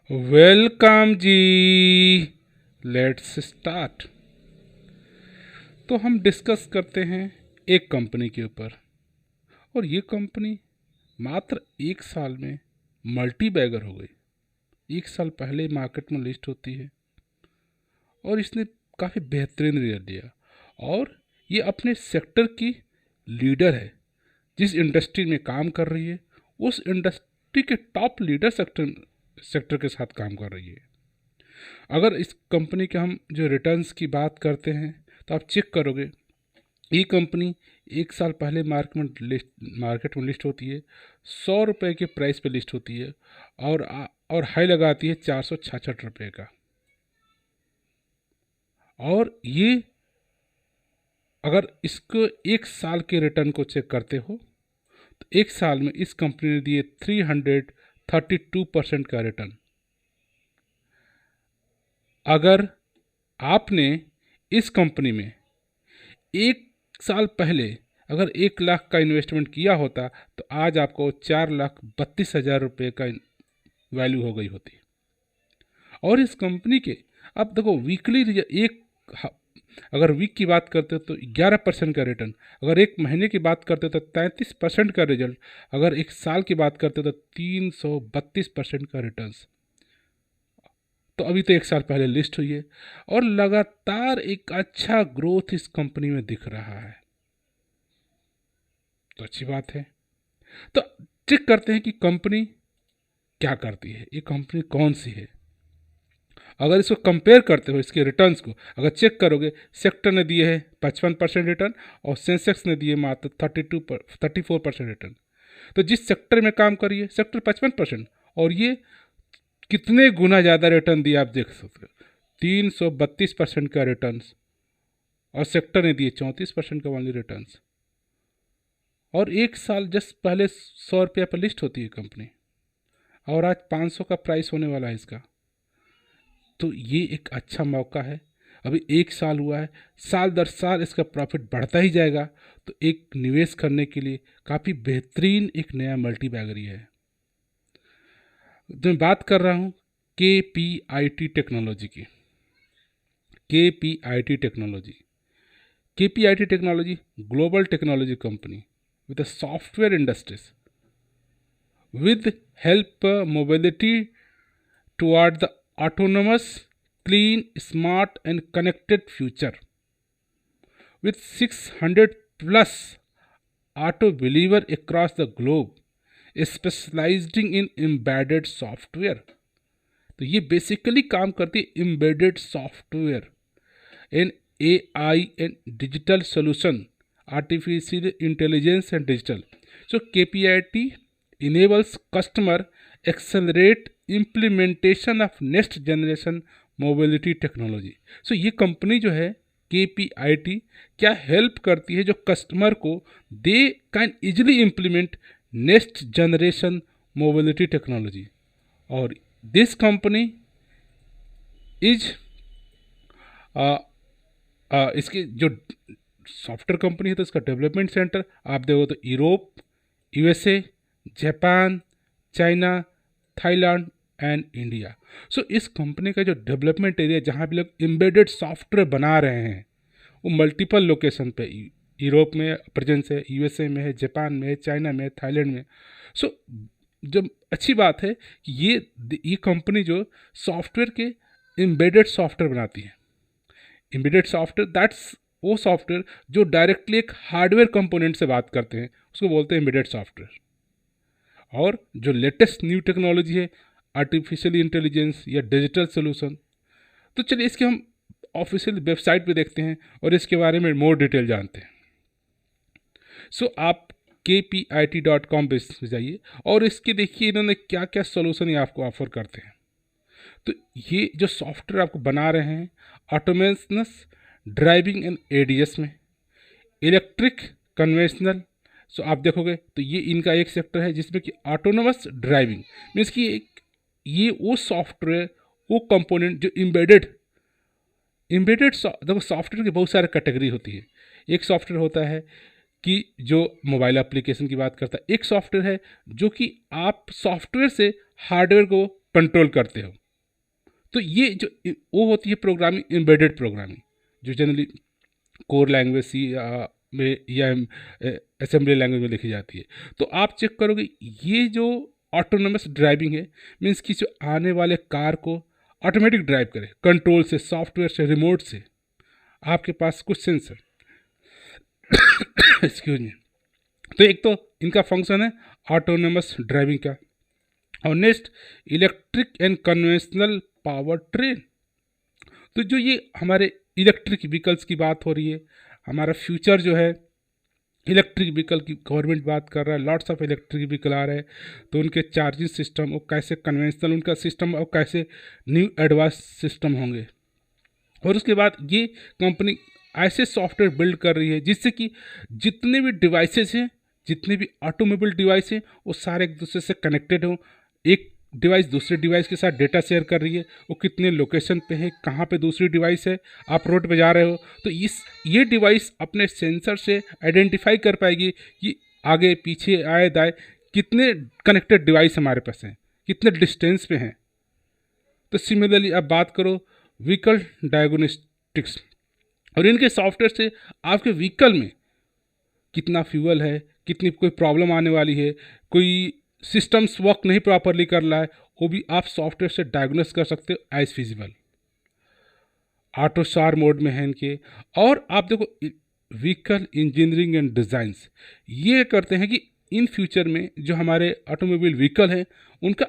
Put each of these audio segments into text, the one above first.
Welcome ji. Let's start. तो हम discuss करते हैं एक कंपनी के ऊपर, और ये कंपनी मात्र एक साल में मल्टी बैगर हो गई। एक साल पहले मार्केट में लिस्ट होती है और इसने काफ़ी बेहतरीन रिजल्ट दिया, और ये अपने सेक्टर की लीडर है। जिस इंडस्ट्री में काम कर रही है उस इंडस्ट्री के टॉप लीडर सेक्टर के साथ काम कर रही है। अगर इस कंपनी के हम जो रिटर्न्स की बात करते हैं तो आप चेक करोगे, ये कंपनी एक साल पहले मार्केट में लिस्ट होती है, 100 रुपये के प्राइस पे लिस्ट होती है, और हाई लगाती है 466 रुपये का। और ये अगर इसको एक साल के रिटर्न को चेक करते हो तो एक साल में इस कंपनी ने दिए 332% का रिटर्न। अगर आपने इस कंपनी में एक साल पहले अगर 1 लाख का इन्वेस्टमेंट किया होता तो आज आपको 4,32,000 रुपये का वैल्यू हो गई होती। और इस कंपनी के अब देखो अगर वीक की बात करते हो तो 11% का रिटर्न, अगर एक महीने की बात करते हो तो 33% का रिजल्ट, अगर एक साल की बात करते हो तो 332% का रिटर्न्स। तो अभी तो एक साल पहले लिस्ट हुई है और लगातार एक अच्छा ग्रोथ इस कंपनी में दिख रहा है, तो अच्छी बात है। तो चेक करते हैं कि कंपनी क्या करती है, ये कंपनी कौन सी है। अगर इसको कंपेयर करते हो, इसके रिटर्न्स को अगर चेक करोगे, सेक्टर ने दिए है 55% रिटर्न और सेंसेक्स ने दिए मात्र 34% रिटर्न। तो जिस सेक्टर में काम करिए सेक्टर 55% और ये कितने गुना ज़्यादा रिटर्न दिया आप देख सकते हो, 332% का रिटर्न, और सेक्टर ने दिए 34% का ओनली रिटर्न। और एक साल जस्ट पहले 100 रुपये पर लिस्ट होती है कंपनी, और आज 500 का प्राइस होने वाला है इसका। तो ये एक अच्छा मौका है। अभी एक साल हुआ है, साल दर साल इसका प्रॉफिट बढ़ता ही जाएगा। तो एक निवेश करने के लिए काफ़ी बेहतरीन एक नया मल्टी बैगर है। तो मैं बात कर रहा हूँ KPIT टेक्नोलॉजी की। KPIT technology KPIT technology global technology company with a software industries with help mobility toward the autonomous, clean, smart and connected future with 600 plus auto believer across the globe specializing in embedded software। तो ये basically काम करती है embedded software in AI and digital solution, artificial intelligence and digital. So KPIT enables customer accelerate implementation of next generation mobility technology. So ये company जो है KPIT क्या help करती है जो कस्टमर को, they can easily implement next generation mobility technology. और this company is इसकी जो सॉफ्टवेयर कंपनी है तो इसका डेवलपमेंट सेंटर आप देखो तो Europe, USA, Japan, China, Thailand and India. So इस कंपनी का जो डेवलपमेंट एरिया जहाँ भी लोग एम्बेडेड सॉफ्टवेयर बना रहे हैं वो मल्टीपल लोकेशन पे, यूरोप में प्रेजेंस है, USA में है, जापान में है, चाइना में है, थाईलैंड में। सो जब अच्छी बात है कि ये कंपनी जो सॉफ्टवेयर के एम्बेडेड सॉफ्टवेयर बनाती है। एम्बेडेड सॉफ्टवेयर दैट्स वो सॉफ्टवेयर जो डायरेक्टली एक हार्डवेयर कंपोनेंट से बात करते हैं उसको बोलते हैं एम्बेडेड सॉफ्टवेयर। और जो लेटेस्ट न्यू टेक्नोलॉजी है, आर्टिफिशियल इंटेलिजेंस या डिजिटल सोल्यूशन, तो चलिए इसके हम ऑफिशियल वेबसाइट पे देखते हैं और इसके बारे में मोर डिटेल जानते हैं। सो आप KPIT.com पे जाइए और इसके देखिए इन्होंने क्या क्या सोल्यूशन ये आपको ऑफर करते हैं। तो ये जो सॉफ्टवेयर आपको बना रहे हैं ऑटोमेशनस ड्राइविंग एंड ADS में, इलेक्ट्रिक कन्वेंशनल। सो आप देखोगे तो ये इनका एक सेक्टर है जिसमें कि ऑटोनोमस ड्राइविंग मीन्स कि ये वो सॉफ्टवेयर, वो कंपोनेंट जो इम्बेडेड देखो सॉफ्टवेयर की बहुत सारे कैटेगरी होती है। एक सॉफ्टवेयर होता है कि जो मोबाइल एप्लीकेशन की बात करता है, एक सॉफ्टवेयर है जो कि आप सॉफ्टवेयर से हार्डवेयर को कंट्रोल करते हो। तो ये जो वो होती है प्रोग्रामिंग, एम्बेडेड प्रोग्रामिंग, जो जनरली कोर लैंग्वेज सी में या असेंबली लैंग्वेज में लिखी जाती है। तो आप चेक करोगे ये जो ऑटोनमस ड्राइविंग है, मीन्स कि जो आने वाले कार को ऑटोमेटिक ड्राइव करे, कंट्रोल से, सॉफ्टवेयर से, रिमोट से, आपके पास कुछ सेंसर एक्सक्यूज मी। तो एक तो इनका फंक्शन है ऑटोनमस ड्राइविंग का, और next electric and conventional power train. तो जो ये हमारे इलेक्ट्रिक व्हीकल्स की बात हो रही है, हमारा फ्यूचर जो है इलेक्ट्रिक व्हीकल की गवर्नमेंट बात कर रहा है, लॉट्स ऑफ इलेक्ट्रिक व्हीकल आ रहे हैं, तो उनके चार्जिंग सिस्टम और कैसे कन्वेंशनल उनका सिस्टम और कैसे न्यू एडवांस सिस्टम होंगे। और उसके बाद ये कंपनी ऐसे सॉफ्टवेयर बिल्ड कर रही है जिससे कि जितने भी डिवाइसेस हैं, जितने भी ऑटोमोबाइल डिवाइस हैं, वो सारे एक दूसरे से कनेक्टेड हों। एक डिवाइस दूसरे डिवाइस के साथ डेटा शेयर कर रही है, वो कितने लोकेशन पे है, कहाँ पे दूसरी डिवाइस है, आप रोड पे जा रहे हो तो ये डिवाइस अपने सेंसर से आइडेंटिफाई कर पाएगी कि आगे पीछे आए दाएं कितने कनेक्टेड डिवाइस हमारे पास हैं, कितने डिस्टेंस पे हैं। तो सिमिलरली आप बात करो व्हीकल डायग्नोस्टिक्स, और इनके सॉफ्टवेयर से आपके व्हीकल में कितना फ्यूल है, कितनी कोई प्रॉब्लम आने वाली है, कोई सिस्टम्स वर्क नहीं प्रॉपरली कर रहा है, वो भी आप सॉफ्टवेयर से डायग्नोस कर सकते हो एज फिजिबल। ऑटो सार मोड में है इनके। और आप देखो व्हीकल इंजीनियरिंग एंड डिज़ाइंस ये करते हैं कि इन फ्यूचर में जो हमारे ऑटोमोबाइल व्हीकल हैं उनका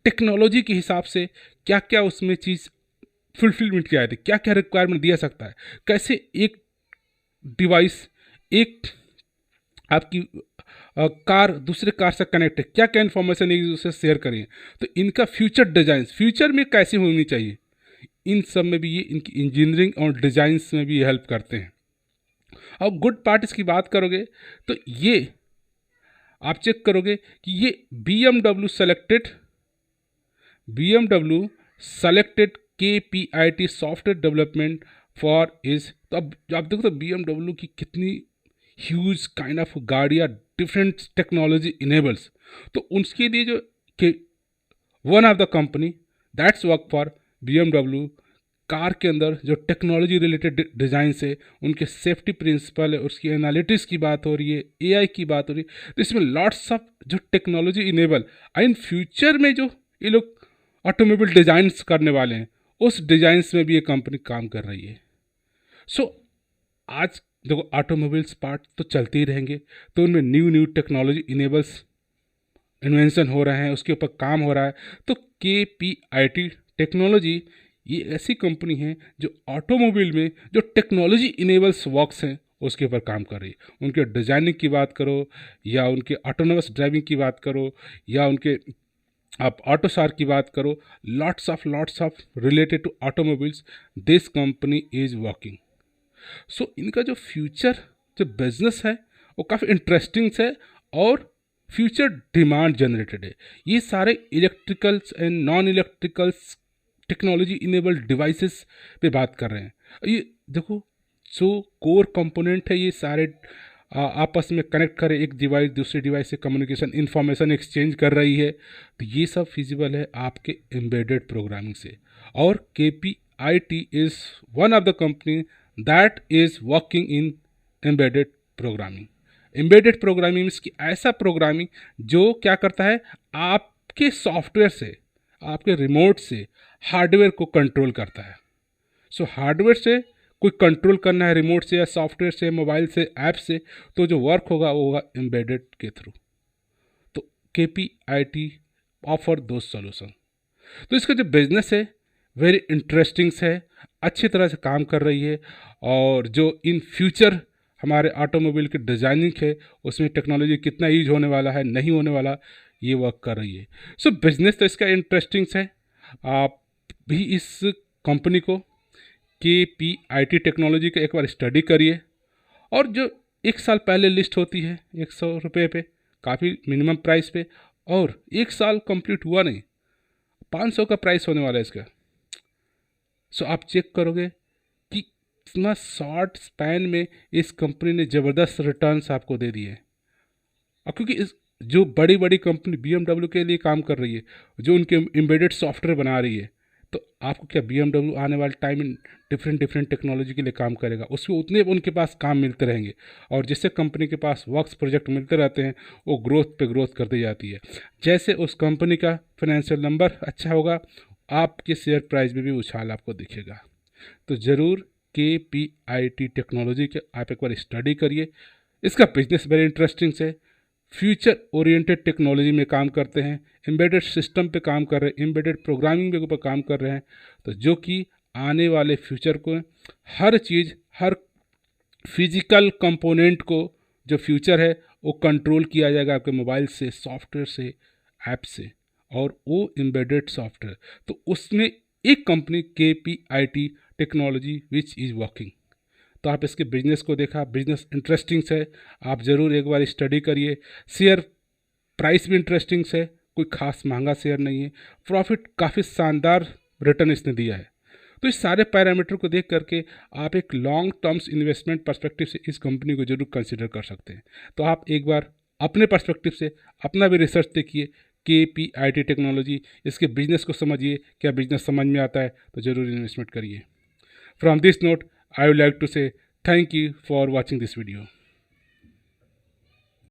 टेक्नोलॉजी के हिसाब से क्या क्या उसमें चीज़ फुलफिलमेंट किया है, क्या क्या रिक्वायरमेंट दिया सकता है, कैसे एक डिवाइस, एक आपकी कार दूसरे कार से कनेक्ट है, क्या क्या इन्फॉर्मेशन एक दूसरे से शेयर करें। तो इनका फ्यूचर डिजाइन फ्यूचर में कैसे होनी चाहिए, इन सब में भी ये इनकी इंजीनियरिंग और डिज़ाइंस में भी हेल्प करते हैं। अब गुड पार्ट इसकी बात करोगे तो ये आप चेक करोगे कि ये BMW selected KPIT software development for is. तो अब आप देखो तो BMW की कितनी ह्यूज काइंड ऑफ गाड़ियाँ डिफरेंट टेक्नोलॉजी इनेबल्स, तो उसके लिए जो कि one of the company that's work for BMW car के अंदर जो टेक्नोलॉजी रिलेटेड डिज़ाइन है, उनके सेफ्टी प्रिंसिपल है, उसकी एनालिटिक्स की बात हो रही है, AI की बात हो रही है, तो इसमें लॉट्स ऑफ जो टेक्नोलॉजी इनेबल इन फ्यूचर में जो ये लोग ऑटोमोबाइल डिज़ाइंस करने वाले हैं उस डिज़ाइंस में भी ये कंपनी काम कर रही है। सो आज देखो ऑटोमोबाइल्स पार्ट तो चलते ही रहेंगे, तो उनमें न्यू टेक्नोलॉजी इनेबल्स इन्वेंशन हो रहे हैं, उसके ऊपर काम हो रहा है। तो KPIT टेक्नोलॉजी ये ऐसी कंपनी है जो ऑटोमोबाइल में जो टेक्नोलॉजी इनेबल्स वर्क्स हैं उसके ऊपर काम कर रही है। उनके डिज़ाइनिंग की बात करो, या उनके ऑटोनोमस ड्राइविंग की बात करो, या उनके आप ऑटो सार की बात करो, lots of related to automobiles this company is working. So इनका जो फ्यूचर जो बिजनेस है वो काफ़ी इंटरेस्टिंग है और फ्यूचर डिमांड जनरेटेड है। ये सारे electricals and non electricals technology enabled devices पे बात कर रहे हैं। ये देखो जो कोर कंपोनेंट है ये सारे आपस में कनेक्ट करे, एक डिवाइस दूसरे डिवाइस से कम्युनिकेशन इंफॉर्मेशन एक्सचेंज कर रही है, तो ये सब फिजिबल है आपके एम्बेडेड प्रोग्रामिंग से। और KPIT is one of the company that is working in embedded programming. Embedded programming means कि ऐसा प्रोग्रामिंग जो क्या करता है, आपके सॉफ्टवेयर से, आपके रिमोट से हार्डवेयर को कंट्रोल करता है। सो हार्डवेयर से कोई कंट्रोल करना है रिमोट से या सॉफ्टवेयर से, मोबाइल से, ऐप से, तो जो वर्क होगा वो होगा एम्बेडेड के थ्रू। तो KPIT ऑफर दो सोल्यूशन। तो इसका जो बिजनेस है वेरी इंटरेस्टिंग है, अच्छी तरह से काम कर रही है, और जो इन फ्यूचर हमारे ऑटोमोबाइल की डिज़ाइनिंग है उसमें टेक्नोलॉजी कितना यूज होने वाला है, नहीं होने वाला, ये वर्क कर रही है। सो बिजनेस तो इसका इंटरेस्टिंग है। आप भी इस कंपनी को KPIT टेक्नोलॉजी का एक बार स्टडी करिए, और जो एक साल पहले लिस्ट होती है 100 रुपये पे, काफ़ी मिनिमम प्राइस पे, और एक साल कंप्लीट हुआ नहीं, 500 का प्राइस होने वाला है इसका। सो आप चेक करोगे कि इतना शॉर्ट स्पैन में इस कंपनी ने ज़बरदस्त रिटर्न्स आपको दे दिए। और क्योंकि जो बड़ी बड़ी कंपनी BMW के लिए काम कर रही है, जो उनके एम्बेडेड सॉफ्टवेयर बना रही है, तो आपको क्या BMW आने वाले टाइम में डिफरेंट डिफरेंट टेक्नोलॉजी के लिए काम करेगा, उसको उतने उनके पास काम मिलते रहेंगे। और जिससे कंपनी के पास वर्क्स प्रोजेक्ट मिलते रहते हैं, वो ग्रोथ पे ग्रोथ करती जाती है। जैसे उस कंपनी का फाइनेंशियल नंबर अच्छा होगा, आपके शेयर प्राइस में भी उछाल आपको दिखेगा। तो ज़रूर KPIT टेक्नोलॉजी के आप एक बार स्टडी करिए। इसका बिजनेस वेरी इंटरेस्टिंग है। फ्यूचर ओरिएंटेड टेक्नोलॉजी में काम करते हैं, एम्बेडेड सिस्टम पे काम कर रहे हैं, एम्बेडेड प्रोग्रामिंग के ऊपर काम कर रहे हैं। तो जो कि आने वाले फ्यूचर को हर चीज़, हर फिजिकल कंपोनेंट को जो फ्यूचर है वो कंट्रोल किया जाएगा आपके मोबाइल से, सॉफ्टवेयर से, ऐप से, और वो एम्बेडेड सॉफ्टवेयर। तो उसमें एक company KPIT technology which is working. तो आप इसके बिजनेस को देखा, बिजनेस इंटरेस्टिंग है, आप ज़रूर एक बार स्टडी करिए। शेयर प्राइस भी इंटरेस्टिंग है, कोई खास महंगा शेयर नहीं है, प्रॉफिट काफ़ी शानदार रिटर्न इसने दिया है। तो इस सारे पैरामीटर को देख करके आप एक लॉन्ग टर्म्स इन्वेस्टमेंट पर्सपेक्टिव से इस कंपनी को जरूर कंसिडर कर सकते हैं। तो आप एक बार अपने पर्सपेक्टिव से अपना भी रिसर्च देखिए, KPIT टेक्नोलॉजी, इसके बिजनेस को समझिए, क्या बिजनेस समझ में आता है तो ज़रूर इन्वेस्टमेंट करिए। From this note, I would like to say thank you for watching this video.